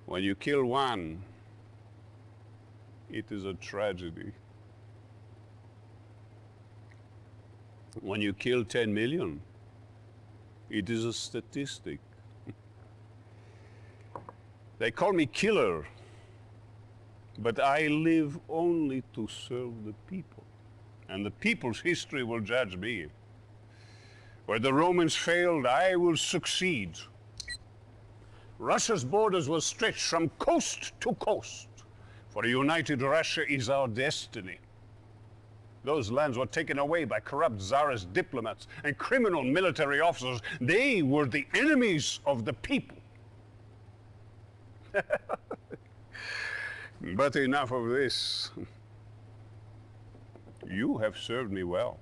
When you kill one, it is a tragedy. When you kill 10 million, it is a statistic. They call me killer, but I live only to serve the people. And the people's history will judge me. Where the Romans failed, I will succeed. Russia's borders will stretch from coast to coast, for a united Russia is our destiny. Those lands were taken away by corrupt Tsarist diplomats and criminal military officers. They were the enemies of the people. But enough of this. You have served me well.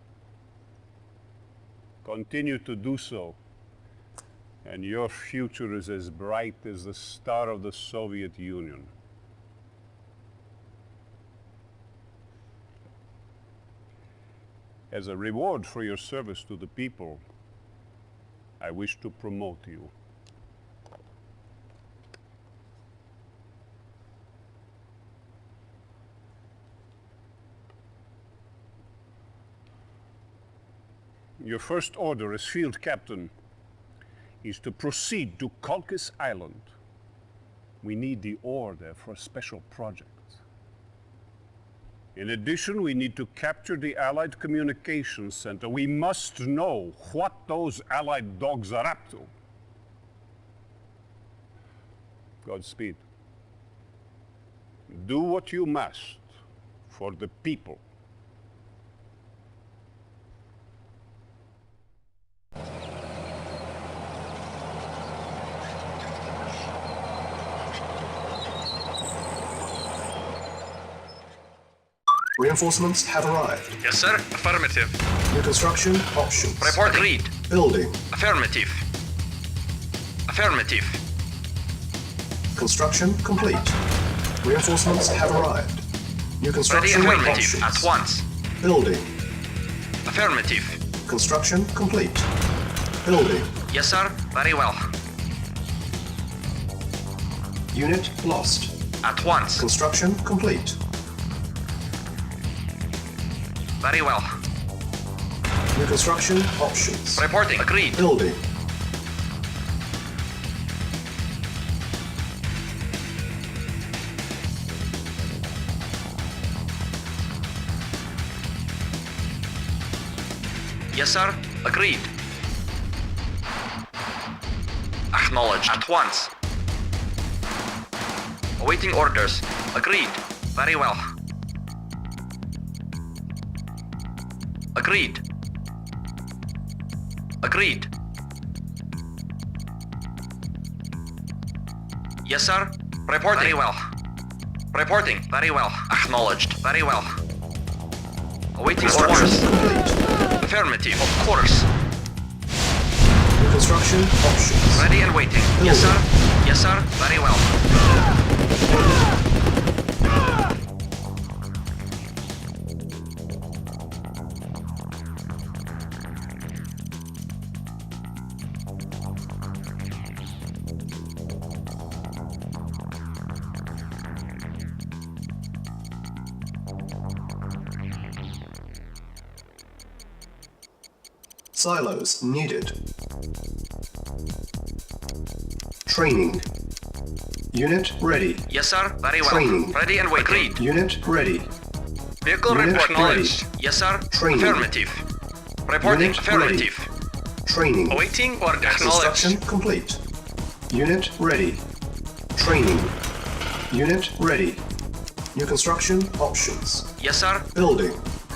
Continue to do so, and your future is as bright as the star of the Soviet Union. As a reward for your service to the people, I wish to promote you. Your first order as field captain is to proceed to Khalkis Island. We need the ore there for a special project. In addition, we need to capture the Allied Communications Center. We must know what those Allied dogs are up to. Godspeed. Do what you must for the people. Reinforcements have arrived. Yes, sir. Affirmative. New construction options. Report. Agreed. Building. Affirmative. Affirmative. Construction complete. Reinforcements have arrived. New Ready. construction Affirmative. options. At once. Building. Affirmative. Construction complete. Building. Yes, sir. Very well. Unit lost. At once. Construction complete. Very well. New construction options. Reporting. Agreed. Building. Yes, sir. Agreed. Acknowledged. At once. Awaiting orders. Agreed. Very well. Agreed. Agreed. Yes, sir. Reporting. Very well. Reporting. Very well. Acknowledged. Very well. Awaiting Construction orders. complete. Affirmative. Of course. New construction options. Ready and waiting. Yes, sir. Yes, sir. Very well. Silos needed. Training. Unit ready. Yes, sir. Very well. Training. Ready and waiting. Agreed. Unit ready. Vehicle Unit report. ready. Acknowledged. Yes, sir. Training. Affirmative. Reporting. Unit Affirmative. Training. Awaiting orders. Construction Acknowledged. complete. Unit ready. Training. Unit ready. New construction options. Yes, sir. Building.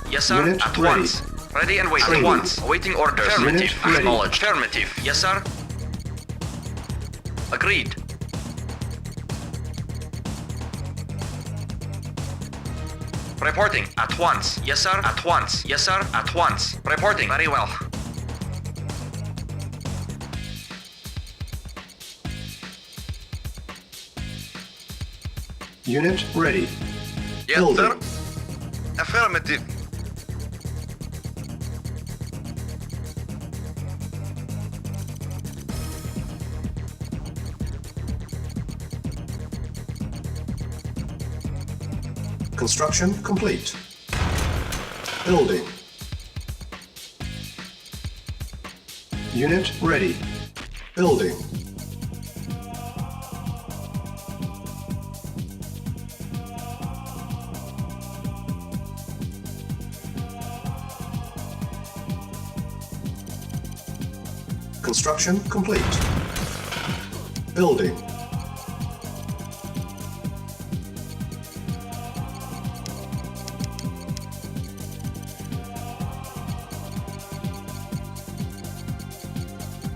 Yes, sir. Unit At ready. once. Ready and waiting. Training. At once. Awaiting orders. Affirmative. Unit ready. Acknowledged. Affirmative. Yes, sir. Agreed. Reporting. At once. Yes, sir. At once. Yes, sir. At once. Reporting. Very well. Unit ready. Yes, Building. sir. Affirmative. Construction complete. Building. Unit ready. Building. Construction complete. Building.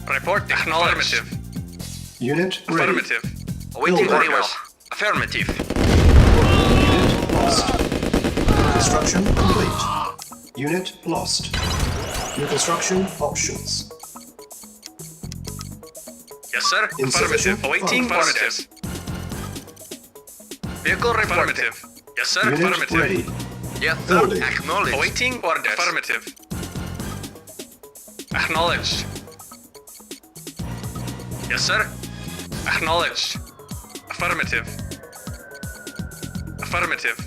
Report acknowledged. Unit ready. Affirmative. Awaiting Building. orders. Affirmative. Unit lost. Construction complete. Unit lost. New construction options. Yes, sir. Insufficient Affirmative. Awaiting funds. orders. Vehicle affirmative. Yes, sir. Unit Affirmative. ready. Yes, sir. Building. Acknowledged. Awaiting orders. Affirmative. Acknowledged. Yes, sir. Acknowledged. Affirmative. Affirmative.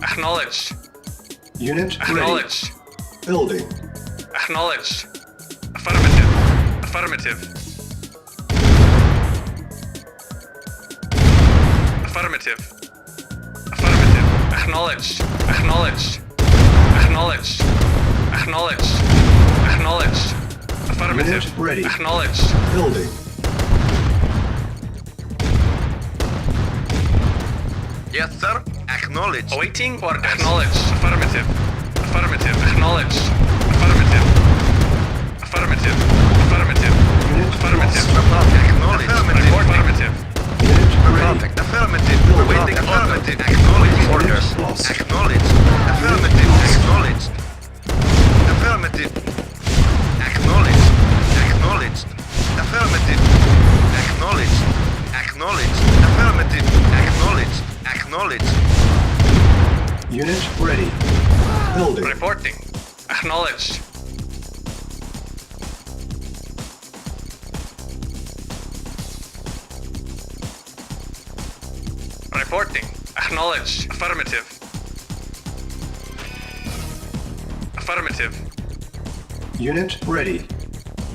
Acknowledged. Unit ready. Acknowledged. Building. Acknowledged. Affirmative. Affirmative. Affirmative. Affirmative. Acknowledged. Acknowledged. Acknowledged. Acknowledged. Acknowledged. Affirmative. Unit ready. Acknowledged. Building. Yes, sir. Acknowledged. Awaiting orders. Acknowledged. Affirmative. Affirmative. Acknowledged. Affirmative. Affirmative. Affirmative. Unit Affirmative. lost. Acknowledged. Report affirmative. Unit ready. Perfect. Affirmative. Building. Awaiting affirmative. Acknowledged. Orders lost. Acknowledged. Affirmative. Acknowledged. Affirmative. Acknowledged. Acknowledged. Affirmative. Acknowledged. Acknowledged. Affirmative. Acknowledged. Acknowledged. Unit ready. Building. Reporting. Acknowledged. Reporting. Acknowledged. Affirmative. Affirmative. Unit ready.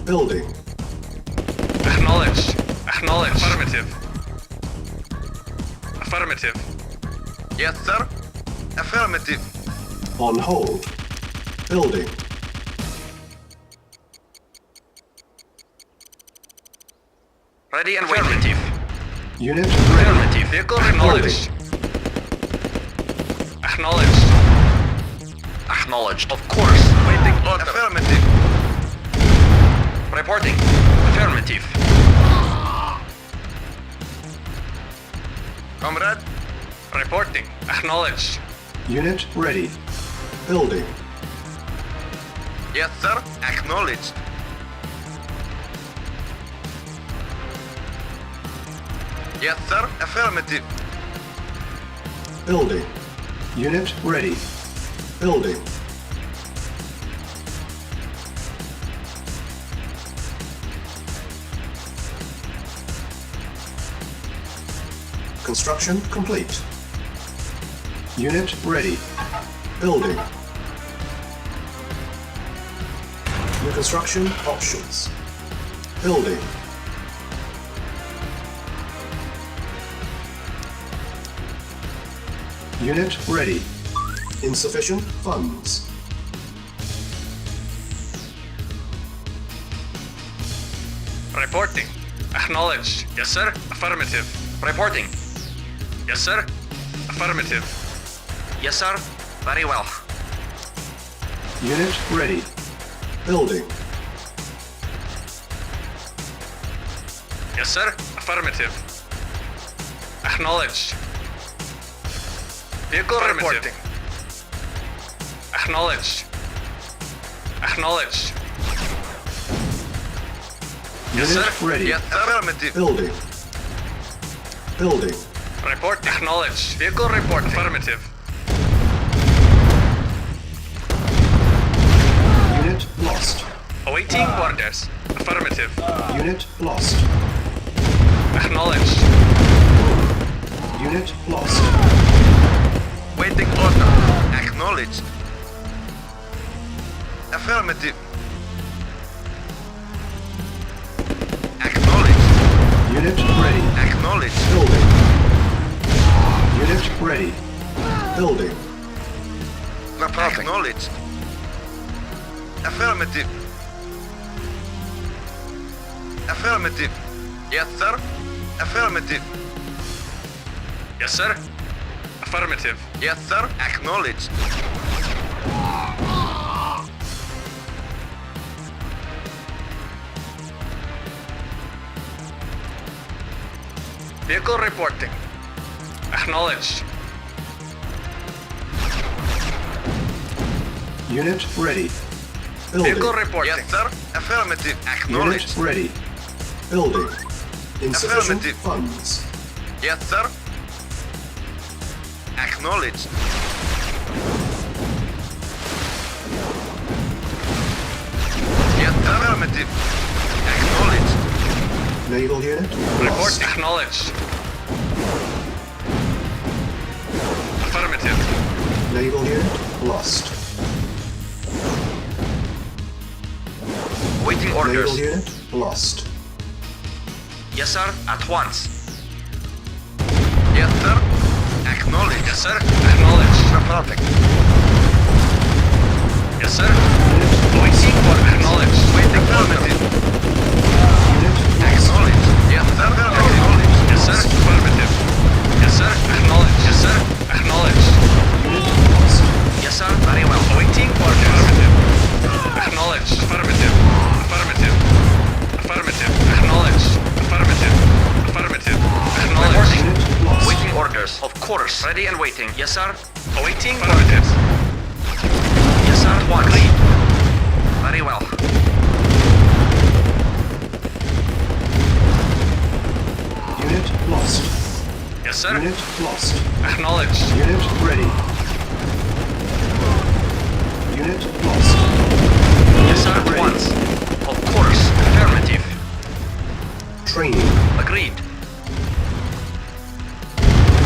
Building. Acknowledged. Acknowledged. Affirmative. Affirmative. Yes, sir. Affirmative. On hold. Building. Ready and affirmative. Unit ready. Affirmative. Vehicle acknowledged. Acknowledged. Acknowledged. Of course. Waiting order. Affirmative. Reporting. Affirmative. Comrade. Reporting. Acknowledged. Unit ready. Building. Yes, sir. Acknowledged. Yes, sir. Affirmative. Building. Unit ready. Building. Construction complete. Unit ready. Building. New construction options. Building. Unit ready. Insufficient funds. Reporting. Acknowledged. Yes, sir. Affirmative. Reporting. Yes, sir. Affirmative. Yes, sir. Very well. Unit ready. Building. Yes, sir. Affirmative. Acknowledged. Vehicle reporting. Acknowledged. Acknowledged. Yes, Unit sir. ready. Yes, affirmative. Building. Building. Report acknowledged. Vehicle report affirmative. Unit lost. Awaiting orders. Affirmative. Unit lost. Acknowledged. Unit lost. Waiting order. Acknowledged. Affirmative. Acknowledged. Unit ready. Acknowledged. Building. Unit ready. Building. No problem. Acknowledged. Affirmative. Affirmative. Yes, sir. Affirmative. Yes, sir. Affirmative. Yes, sir. Acknowledged. Vehicle reporting. Acknowledged. Unit ready. Building. Vehicle reporting. Yes, sir. Affirmative. Unit Acknowledged. ready. Building. Insufficient Affirmative. funds. Yes, sir. Acknowledged. Yes, affirmative. Acknowledged. Naval unit Report lost. acknowledged. Affirmative. Naval unit lost. Waiting Naval orders. unit lost. Yes, sir. At once. Yes, sir. Acknowledged. Yes, sir. Acknowledged. Perfect. Yes, sir. Waiting for acknowledged. Waiting affirmative. Unit Acknowledged. Yes, sir. Acknowledged. Yes, sir. Affirmative. Yes, sir. Acknowledged. Yes, sir. Acknowledged. unit lost. Yes, sir. Very well. Waiting for affirmative. Acknowledged. Affirmative. Affirmative. Affirmative. Acknowledged. Affirmative. Affirmative. Acknowledged. Unit lost. Waiting orders. Of course. Ready and waiting. Yes, sir. Awaiting affirmative. Yes, sir. At once. Very well. Unit lost. Yes, sir. Unit lost. Acknowledged. Unit ready. Unit lost. Yes, sir. At Ready. once. Of course. Affirmative. Training. Agreed.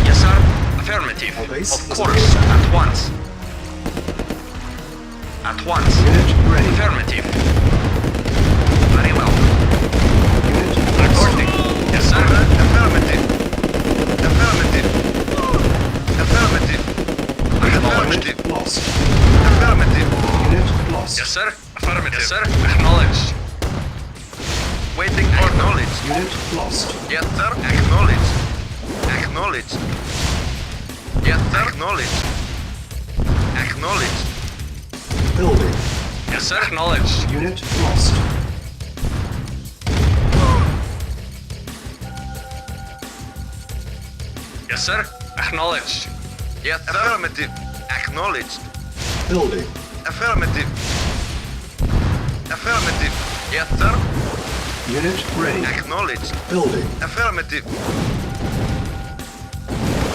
Yes, sir. Affirmative. Our base Of is course. under At once. At once. Unit ready. Affirmative. Very well. Unit Reporting. Yes, sir. Affirmative. Affirmative. Affirmative. Affirmative. Unit lost. Affirmative. Unit lost. Yes, sir. Affirmative. Yes, sir. Acknowledged. Waiting for knowledge. Unit lost. Yes, sir. Acknowledged. Acknowledged. Yes, sir. Acknowledged. Acknowledged. Building. Yes, sir. Acknowledged. Unit lost. Yes, sir. Acknowledged. Yes, sir. Affirmative. Acknowledged. Building. Affirmative. Affirmative. Yes, sir. Unit ready. Acknowledged. Building. Affirmative.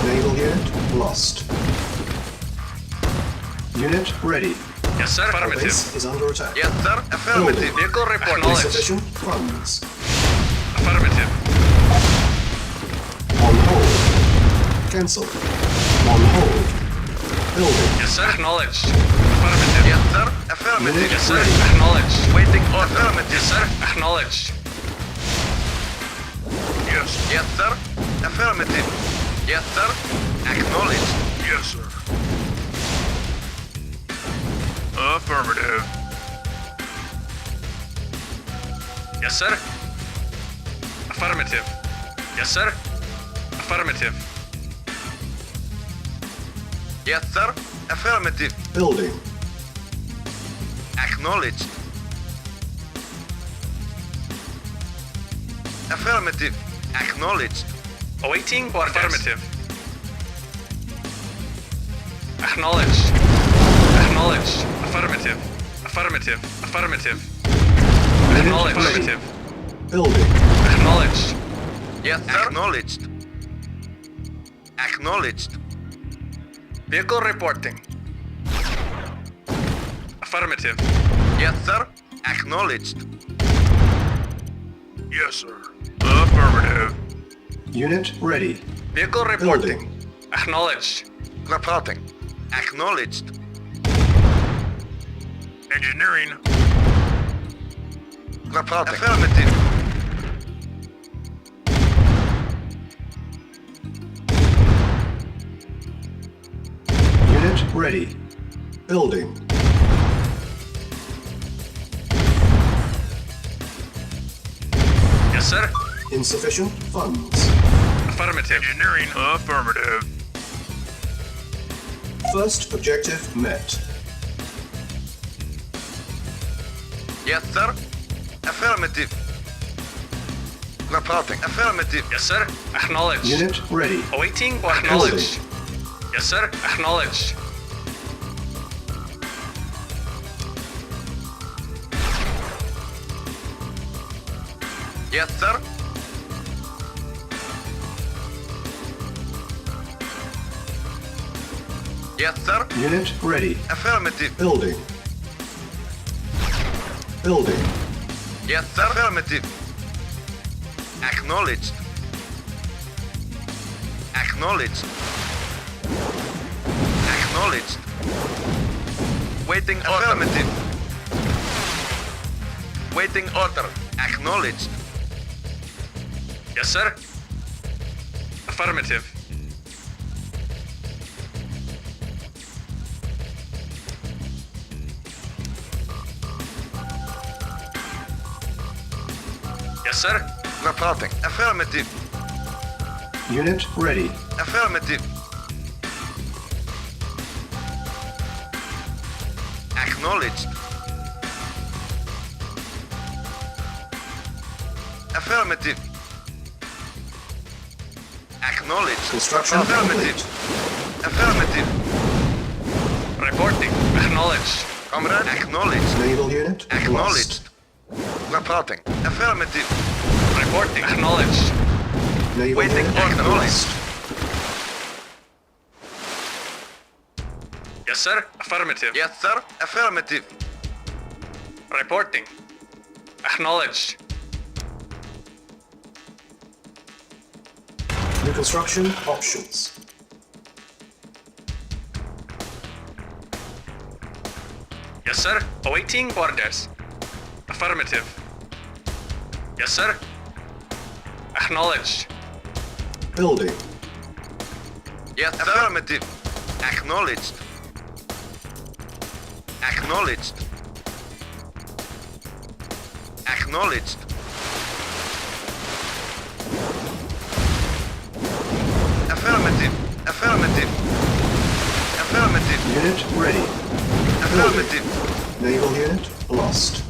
Naval unit lost. Unit ready. Yes, sir. Our Affirmative. base is under attack. Yes, sir. Affirmative. Vehicle report. Acknowledged. Insufficient funds. Affirmative. On hold. Cancel. On hold. Building. Yes, sir. Acknowledged. Affirmative. Yes, sir. Affirmative. Yes, sir. Acknowledged. Waiting for affirmative. Yes, sir. Acknowledged. Yes. Yes, sir. Affirmative. Yes, sir. Acknowledged. Yes, sir. Affirmative. Yes, sir. Affirmative. Yes, sir. Affirmative. Yes, sir. Affirmative. Building. Acknowledged. Affirmative. Acknowledged. Awaiting for affirmative. Acknowledged. Acknowledged. Affirmative. Affirmative. Affirmative. Acknowledged. Affirmative. Building. Acknowledged. Yes, sir. Acknowledged. Acknowledged. Vehicle reporting. Affirmative. Yes, sir. Acknowledged. Yes, sir. Affirmative. Unit ready. Vehicle reporting. Building. Acknowledged. Reporting. Acknowledged. Engineering. Reporting. Affirmative. Unit ready. Building. Yes, sir. Insufficient funds. Affirmative. Engineering. Affirmative. First objective met. Yes, sir. Affirmative. Reporting. Affirmative. Yes, sir. Acknowledged. Unit ready. Awaiting. Acknowledged. Yes, sir. Acknowledged. Yes, sir. Yes, sir. Unit ready. Affirmative. Building. Building. Yes, sir. Affirmative. Acknowledged. Acknowledged. Acknowledged. Waiting order. Affirmative. Waiting order. Acknowledged. Yes, sir. Affirmative. Yes, sir. Reporting. Affirmative. Unit ready. Affirmative. Acknowledged. Affirmative. Acknowledged. Construction Affirmative. complete. Affirmative. Reporting. Acknowledged. Comrade. Acknowledged. Naval unit Acknowledged. Reporting. Affirmative. Reporting. Acknowledged. lost. Naval Waiting unit order. lost. Yes, sir. Affirmative. Yes, sir. Affirmative. Reporting. Acknowledged. New construction options. Yes, sir. Awaiting orders. Affirmative. Yes, sir. Acknowledged. Building. Yes, sir. Affirmative. Acknowledged. Acknowledged. Acknowledged. Affirmative. Affirmative. Affirmative. Unit ready. Affirmative. Naval unit lost.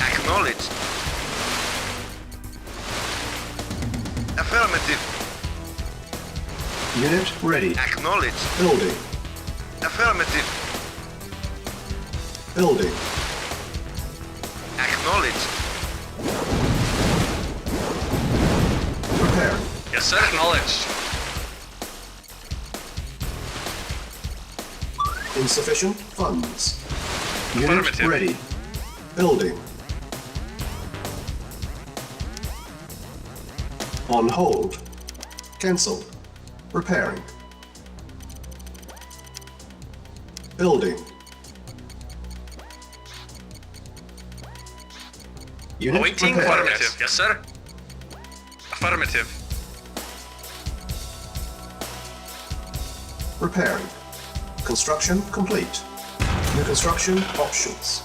Acknowledged. Affirmative. Unit ready. Acknowledged. Building. Affirmative. Building. Acknowledged. Preparing. Yes, sir. Acknowledged. Insufficient funds. Unit Affirmative. ready. Building. On hold. Cancel. Repairing. Building. Unit Awaiting prepared. affirmative. Yes, sir. Affirmative. Repairing. Construction complete. New construction options.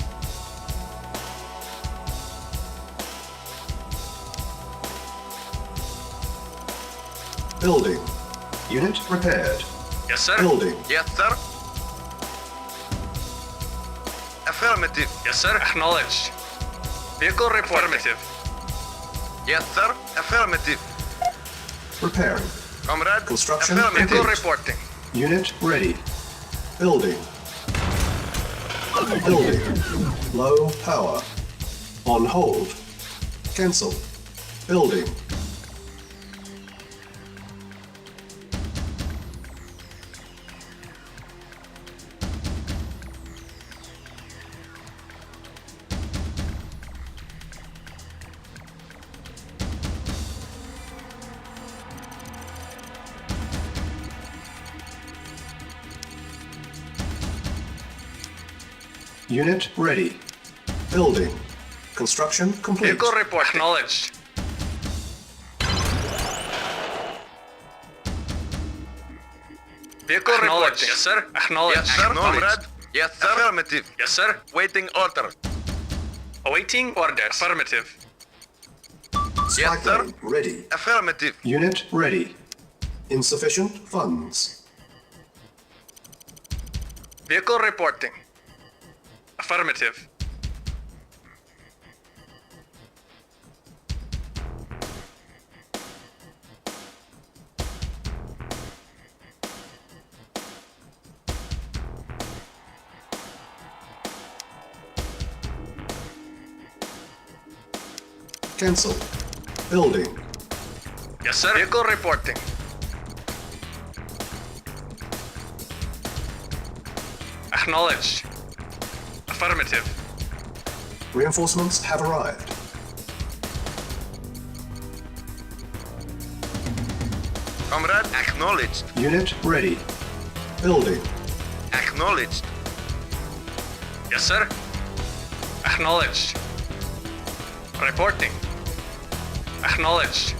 Building. Unit repaired. Yes, sir. Building. Yes, sir. Affirmative. Yes, sir. Acknowledged. Vehicle affirmative. Yes, sir. Affirmative. Repairing. Comrade. Construction Affirmative. Vehicle complete. reporting. Unit ready. Building. Building. Low power. On hold. Cancel. Building. Unit ready. Building. Construction complete. Vehicle report. Acknowledged. Vehicle Acknowledged. reporting. Yes, sir. Acknowledged. Yes, sir. Comrade. Comrade. Yes, sir. Affirmative. Yes, sir. Waiting order. Awaiting orders. Affirmative. Spy Yes, sir. plane ready. Affirmative. Unit ready. Insufficient funds. Vehicle reporting. Affirmative. Cancel. Building. Yes, sir. Vehicle reporting. Acknowledged. Affirmative. Reinforcements have arrived. Comrade, acknowledged. Unit ready. Building. Acknowledged. Yes, sir. Acknowledged. Reporting. Acknowledged.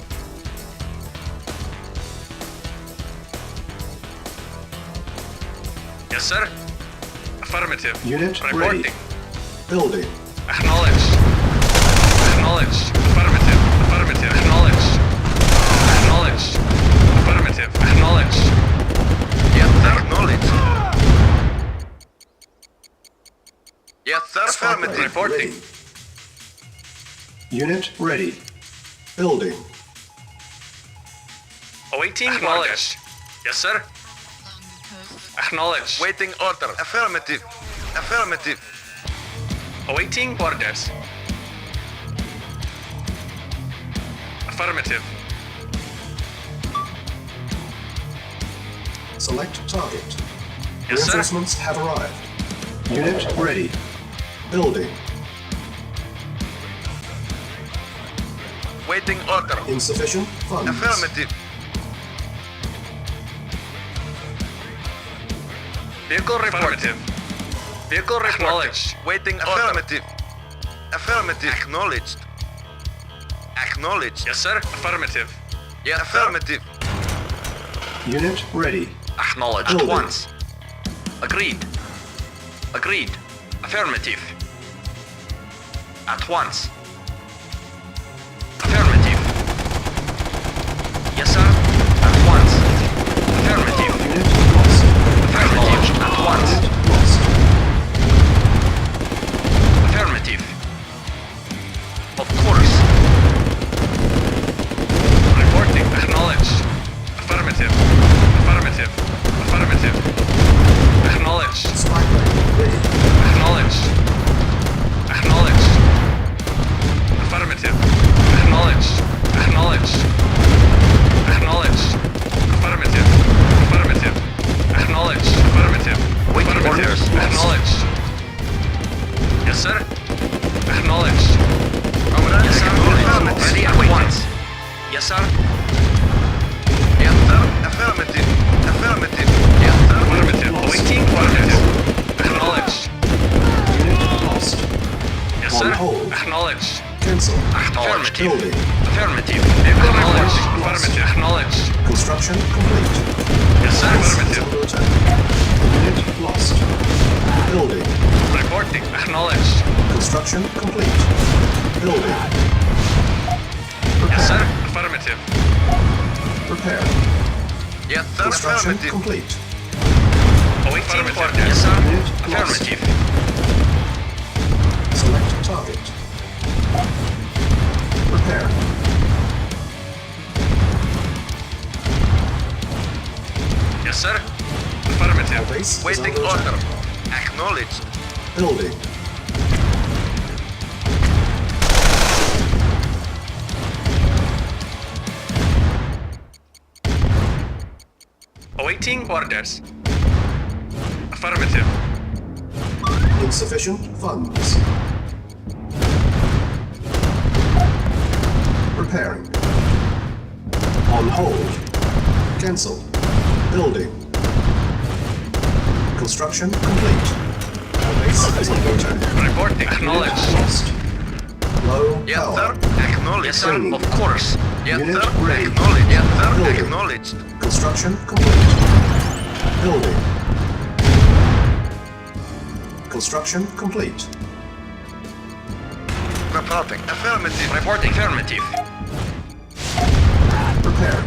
Yes, sir. Affirmative. Unit reporting. ready. Building. Acknowledged. Acknowledged. Affirmative. Affirmative. Acknowledged. Acknowledged. Affirmative. Acknowledged. Yes, sir. Acknowledged. Yes, sir. Spy plane Affirmative. Reporting. ready. Unit ready. Building. Awaiting orders. Yes, sir. Acknowledged. Waiting order. Affirmative. Affirmative. Awaiting orders. Affirmative. Select target. Yes, sir. Reinforcements have arrived. Unit ready. Building. Waiting order. Insufficient funds. Affirmative. Vehicle reporting. Vehicle acknowledged. Waiting order. Affirmative. Affirmative. Acknowledged. Acknowledged. Yes, sir. Affirmative. Yes, affirmative. Unit ready. Acknowledged Building. once. Agreed. Agreed. Affirmative. At once. Affirmative. Yes, sir. At once. Affirmative. Unit lost. Affirmative. At once. Unit lost. Affirmative. Of course. Reporting. Acknowledged. Affirmative. Affirmative. Affirmative. Acknowledged. Spy plane ready. Acknowledged. Acknowledged. Affirmative. Acknowledged. Acknowledged. Acknowledged. Affirmative. Affirmative. Acknowledged. Affirmative. Waiting Affirmative. orders. Acknowledged. Yes, sir. Acknowledged. Yes, sir. Affirmative. Ready at once. Yes, sir. Yes, sir. Affirmative. Affirmative. Yes, sir. Affirmative. Awaiting affirmative. Acknowledged. Unit lost. Yes, On sir. hold. Acknowledged. Cancel. Acknowledged. Building. Affirmative. Acknowledged. Lost. Affirmative. Acknowledged. Construction complete. Yes, sir. Is Affirmative. under attack. Unit lost. Building. Reporting. Acknowledged. Construction complete. Building. Yes, sir. Repair. Affirmative. Repair. Yes, sir. Construction Affirmative. complete. Awaiting orders. Yes, sir. Unit lost. Affirmative. Select target. Repair. Yes, sir. Affirmative. Base is Waiting under order. attack. Acknowledged. Building. Awaiting orders. Affirmative. Insufficient funds. Repairing. On hold. Cancel. Building. Construction complete. Base is under attack. Reporting. Acknowledged. Lost. Low Yes, power. sir. Acknowledged. Yes, sir. Of course. Yes, Unit sir. ready. Acknowledged. Yes, sir. Building. Acknowledged. Construction complete. Building. Construction complete. Reporting. Affirmative. Reporting. Affirmative. Prepared.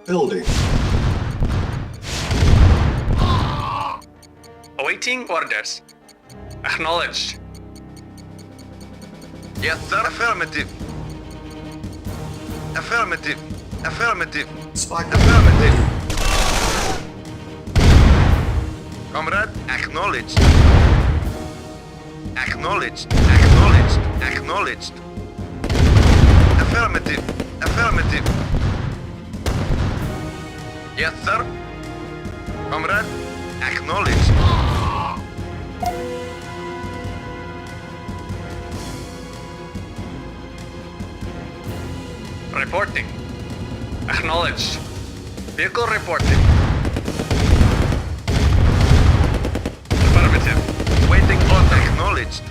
Building. Awaiting orders. Acknowledged. Yes, sir. Affirmative. Affirmative. Affirmative. Spike. Affirmative. Comrade, acknowledged. Acknowledged. Acknowledged. Acknowledged. Affirmative. Affirmative. Yes, sir. Comrade, acknowledged. Reporting. Acknowledged. Vehicle reporting. Affirmative. Waiting order. Acknowledged.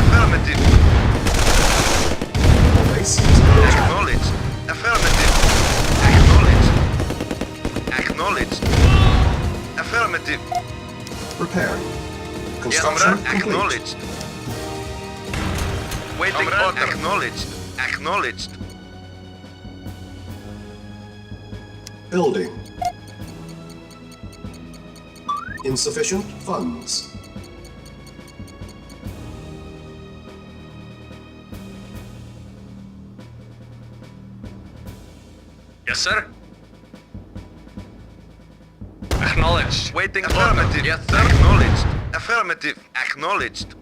Affirmative. Base is under attack. Acknowledged. Affirmative. Acknowledged. Acknowledged. Affirmative. Prepared. Yes, Construction comrade. complete. Acknowledged. Waiting order. Acknowledged. Acknowledged. Building. Insufficient funds. Yes, sir. Acknowledged. Waiting affirmative. Yes, sir. Acknowledged. Affirmative. Acknowledged.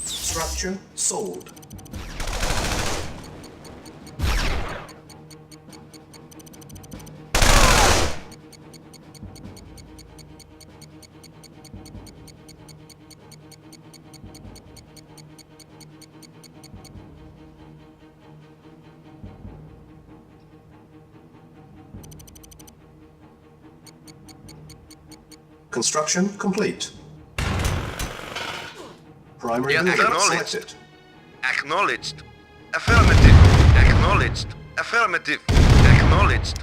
Structure sold. Construction complete. Primary Yes, building acknowledged. selected. Acknowledged. Affirmative. Acknowledged. Affirmative. Acknowledged.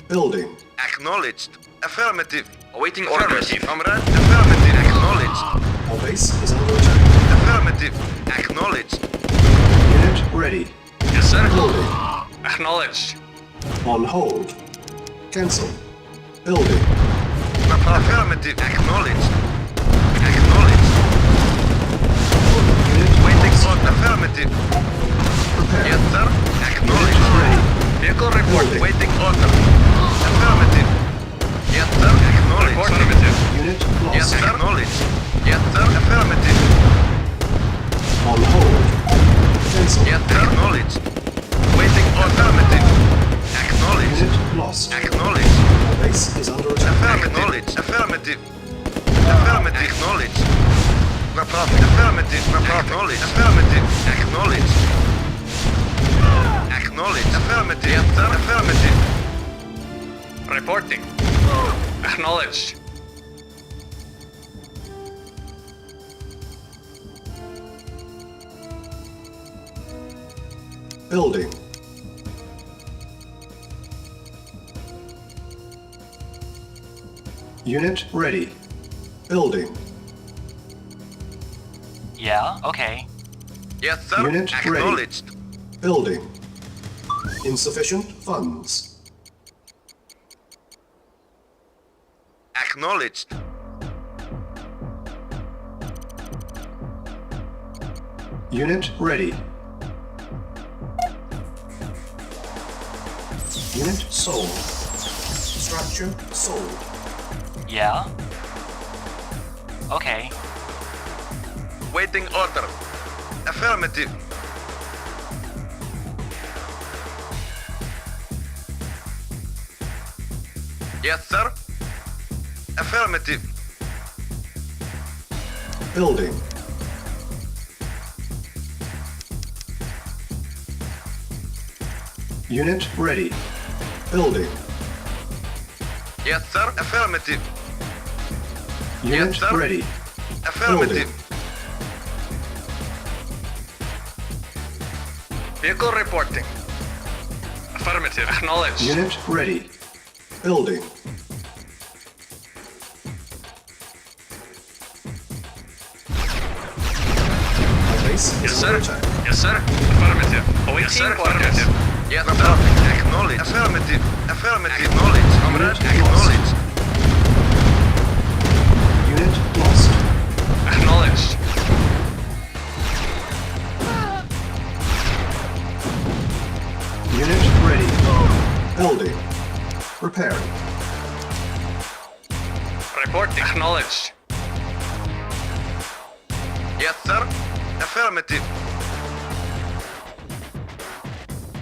Building. Acknowledged. Affirmative. Awaiting orders. Affirmative. Comrade. Affirmative. Acknowledged. Our base is under attack. Affirmative. Acknowledged. Unit ready. Yes, sir. Building. Acknowledged. On hold. Cancel. Building. Affirmative. Acknowledged. Acknowledged. Unit Waiting lost. on affirmative. Prepare. Yes, sir. Unit Acknowledged. ready. Vehicle reporting. Building. Waiting order. Affirmative. Yes, sir. Acknowledged. Affirmative. Unit Yes, lost. acknowledged. Yes, sir. Affirmative. On hold. Cancel. Yes, acknowledged. Waiting order. Affirmative. Acknowledged. Unit lost. Acknowledged. Our base is under attack. Acknowledged. Affirmative. Affirmative. Acknowledged. Affirmative. Acknowledged. Affirmative. Acknowledged. Acknowledged. Affirmative. Yes, sir. Affirmative. Reporting. Acknowledged. Building. Unit ready. Building. Yeah, okay. Yes, sir. Unit ready. Acknowledged. Building. Insufficient funds. Acknowledged. Unit ready. Unit sold. Structure sold. Yeah? Okay. Waiting order. Affirmative. Yes, sir. Affirmative. Building. Unit ready. Building. Yes, sir. Affirmative. Unit sir. ready. Affirmative. Vehicle reporting. Affirmative. Acknowledged. Unit ready. Building. Our base Yes, is sir. under attack. Yes, sir. Affirmative. Awaiting Yes, sir. orders. Affirmative. Yes, sir. Acknowledge. Affirmative. Affirmative. Acknowledge. Comrade. Acknowledge. Unit lost. Acknowledged. Unit ready. Building. Repairing. Reporting. Acknowledged. Yes, sir. Affirmative.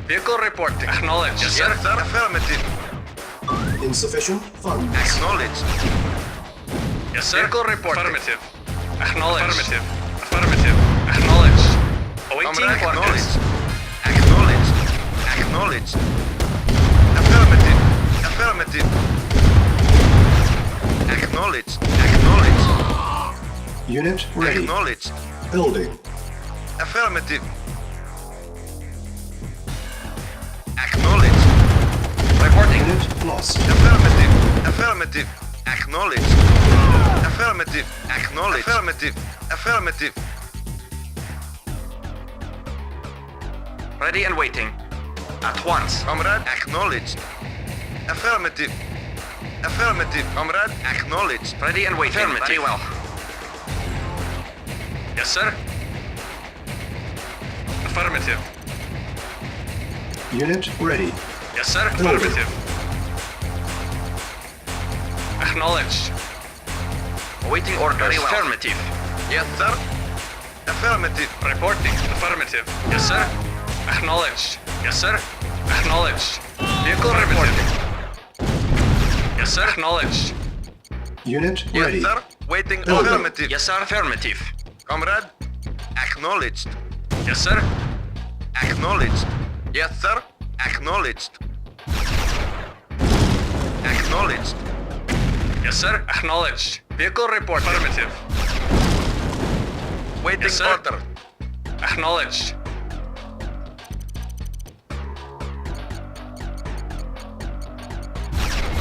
Vehicle reporting. Acknowledged. Yes, sir. Yes, sir. Affirmative. Insufficient funds. Acknowledge. Yes, sir. Vehicle reporting. Affirmative. Acknowledged. Affirmative. Affirmative. Acknowledged. Awaiting Comrade. orders. Acknowledge. Acknowledge. Acknowledge. Affirmative. Affirmative. Acknowledge. Acknowledge. Unit ready. Acknowledge. Building. Affirmative. Acknowledge. Reporting. Unit lost. Affirmative. Affirmative. Acknowledge. Affirmative. Acknowledge. Affirmative. Affirmative. Ready and waiting. At once. Comrade. Acknowledged. Affirmative. Affirmative. Comrade. Acknowledged. Ready and waiting. Affirmative. Very well. Yes, sir. Affirmative. Unit ready. Yes, sir. Building. Affirmative. Acknowledged. Awaiting orders. Very well. Affirmative. Yes, sir. Affirmative. Reporting. Affirmative. Yes, sir. Acknowledged. Yes, sir. Acknowledged. Vehicle reporting. Yes, sir. Acknowledged. Unit Yes, ready. sir. Waiting. Building. Affirmative. Yes, sir. Affirmative. Comrade. Acknowledged. Yes, sir. Acknowledged. Yes, sir. Acknowledged. Acknowledged. Yes, sir. Acknowledged. Vehicle report. Affirmative. Waiting Yes, sir. order. Acknowledged.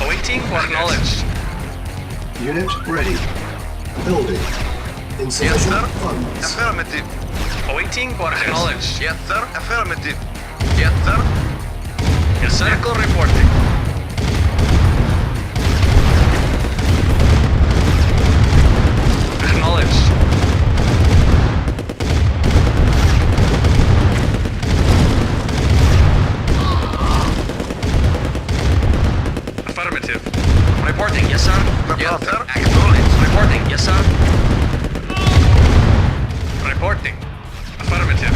Awaiting. Acknowledged. Unit ready. Building. Yes, Insufficient sir. funds. Affirmative. Awaiting. Acknowledged. Yes, sir. Affirmative. Yes, sir. Yes, sir. Vehicle reporting. Acknowledged. Affirmative. Reporting. Yes, sir. Yes, sir. Acknowledged. Reporting. Yes, sir. Reporting. Affirmative.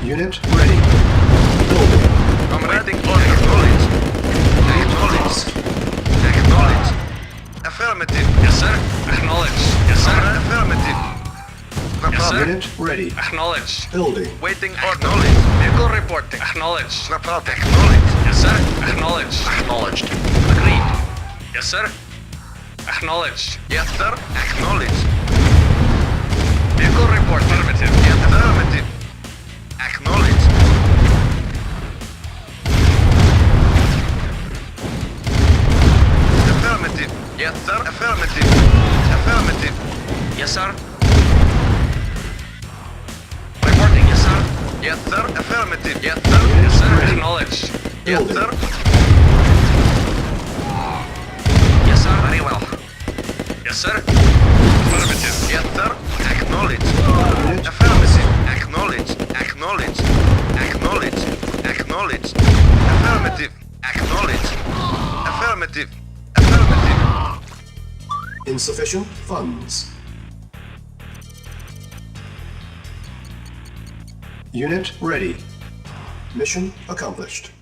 Unit ready. Building. Comrade. Acknowledged. Acknowledged. Acknowledged. Affirmative. Yes, sir. Acknowledged. Yes, sir. Comrade. Affirmative. No Yes, sir. problem. Unit ready. Acknowledged. Building. Waiting acknowledged. Vehicle reporting. Acknowledged. No problem. Acknowledged. Yes, sir. Acknowledged. Acknowledged. Agreed. Yes, sir. Acknowledged. Yes, sir. Acknowledged. Vehicle report. Affirmative. Yes, affirmative. Acknowledged. Affirmative. Yes, sir. Affirmative. Affirmative. Yes, sir. Reporting. Yes, sir. Yes, sir. Affirmative. Yes, sir. Yes, sir. Acknowledged. Yes, Building. sir. Yes, sir. Very well. Yes, sir. Affirmative. Yes, sir. Acknowledged. Unit Affirmative. Acknowledged. Acknowledged. Acknowledged. Acknowledged. Affirmative. Acknowledged. Affirmative. Affirmative. insufficient funds. Unit ready. Mission accomplished.